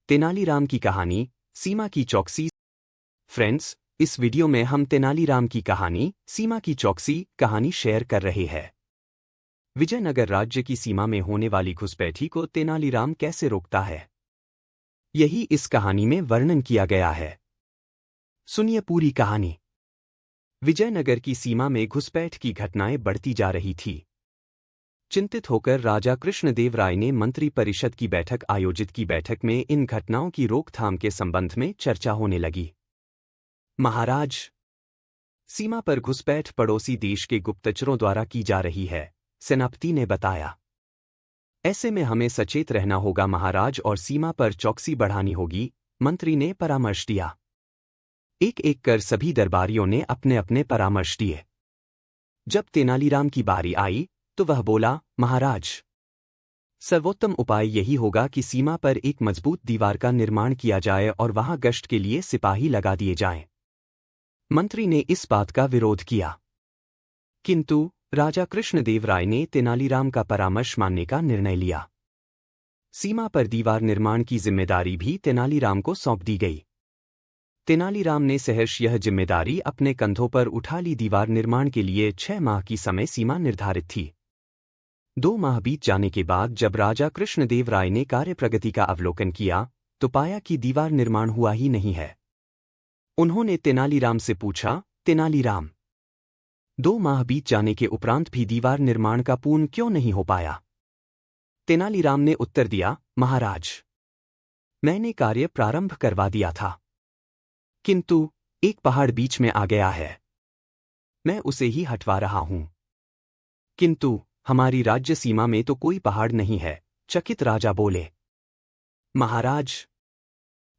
तेनालीराम की कहानी, सीमा की चौकसी। फ्रेंड्स, इस वीडियो में हम तेनालीराम की कहानी, सीमा की चौकसी कहानी शेयर कर रहे हैं। विजयनगर राज्य की सीमा में होने वाली घुसपैठी को तेनालीराम कैसे रोकता है, यही इस कहानी में वर्णन किया गया है। सुनिए पूरी कहानी। विजयनगर की सीमा में घुसपैठ की घटनाएं बढ़ती जा रही थी। चिंतित होकर राजा कृष्णदेव राय ने मंत्री परिषद की बैठक आयोजित की। बैठक में इन घटनाओं की रोकथाम के संबंध में चर्चा होने लगी। महाराज, सीमा पर घुसपैठ पड़ोसी देश के गुप्तचरों द्वारा की जा रही है, सेनापति ने बताया। ऐसे में हमें सचेत रहना होगा महाराज, और सीमा पर चौकसी बढ़ानी होगी, मंत्री ने परामर्श दिया। एक एक कर सभी दरबारियों ने अपने अपने परामर्श दिए। जब तेनालीराम की बारी आई तो वह बोला, महाराज, सर्वोत्तम उपाय यही होगा कि सीमा पर एक मजबूत दीवार का निर्माण किया जाए और वहां गश्त के लिए सिपाही लगा दिए जाएं। मंत्री ने इस बात का विरोध किया, किंतु राजा कृष्णदेव राय ने तेनालीराम का परामर्श मानने का निर्णय लिया। सीमा पर दीवार निर्माण की जिम्मेदारी भी तेनालीराम को सौंप दी गई। तेनालीराम ने सहर्ष यह जिम्मेदारी अपने कंधों पर उठा ली। दीवार निर्माण के लिए 6 माह की समय सीमा निर्धारित थी। 2 माह बीत जाने के बाद जब राजा कृष्णदेव राय ने कार्य प्रगति का अवलोकन किया तो पाया कि दीवार निर्माण हुआ ही नहीं है। उन्होंने तेनालीराम से पूछा, तेनालीराम, 2 माह बीत जाने के उपरांत भी दीवार निर्माण का पूर्ण क्यों नहीं हो पाया? तेनालीराम ने उत्तर दिया, महाराज, मैंने कार्य प्रारंभ करवा दिया था, किंतु एक पहाड़ बीच में आ गया है। मैं उसे ही हटवा रहा हूं। किंतु हमारी राज्य सीमा में तो कोई पहाड़ नहीं है, चकित राजा बोले। महाराज,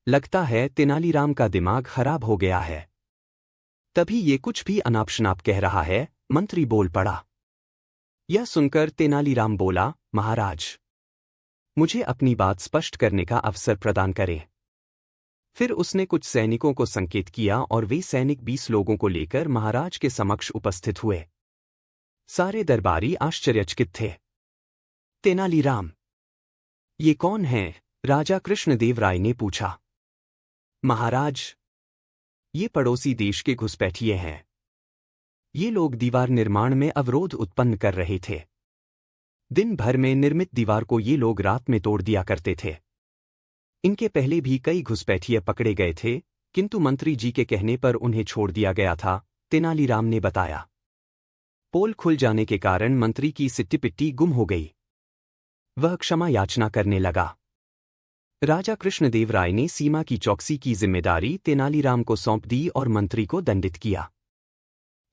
लगता है तेनालीराम का दिमाग खराब हो गया है, तभी ये कुछ भी अनाप शनाप कह रहा है, मंत्री बोल पड़ा। यह सुनकर तेनालीराम बोला, महाराज, मुझे अपनी बात स्पष्ट करने का अवसर प्रदान करें। फिर उसने कुछ सैनिकों को संकेत किया और वे सैनिक 20 लोगों को लेकर महाराज के समक्ष उपस्थित हुए। सारे दरबारी आश्चर्यचकित थे। तेनालीराम, ये कौन हैं? राजा कृष्णदेव राय ने पूछा। महाराज, ये पड़ोसी देश के घुसपैठिए हैं। ये लोग दीवार निर्माण में अवरोध उत्पन्न कर रहे थे। दिन भर में निर्मित दीवार को ये लोग रात में तोड़ दिया करते थे। इनके पहले भी कई घुसपैठिए पकड़े गए थे, किंतु मंत्री जी के कहने पर उन्हें छोड़ दिया गया था, तेनालीराम ने बताया। पोल खुल जाने के कारण मंत्री की सिट्टी पिट्टी गुम हो गई। वह क्षमा याचना करने लगा। राजा कृष्णदेव राय ने सीमा की चौकसी की जिम्मेदारी तेनालीराम को सौंप दी और मंत्री को दंडित किया।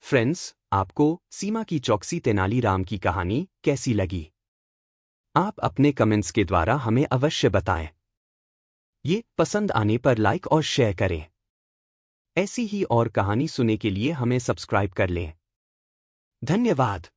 फ्रेंड्स, आपको सीमा की चौकसी तेनालीराम की कहानी कैसी लगी? आप अपने कमेंट्स के द्वारा हमें अवश्य बताएं। ये पसंद आने पर लाइक और शेयर करें। ऐसी ही और कहानी सुनने के लिए हमें सब्सक्राइब कर लें। धन्यवाद।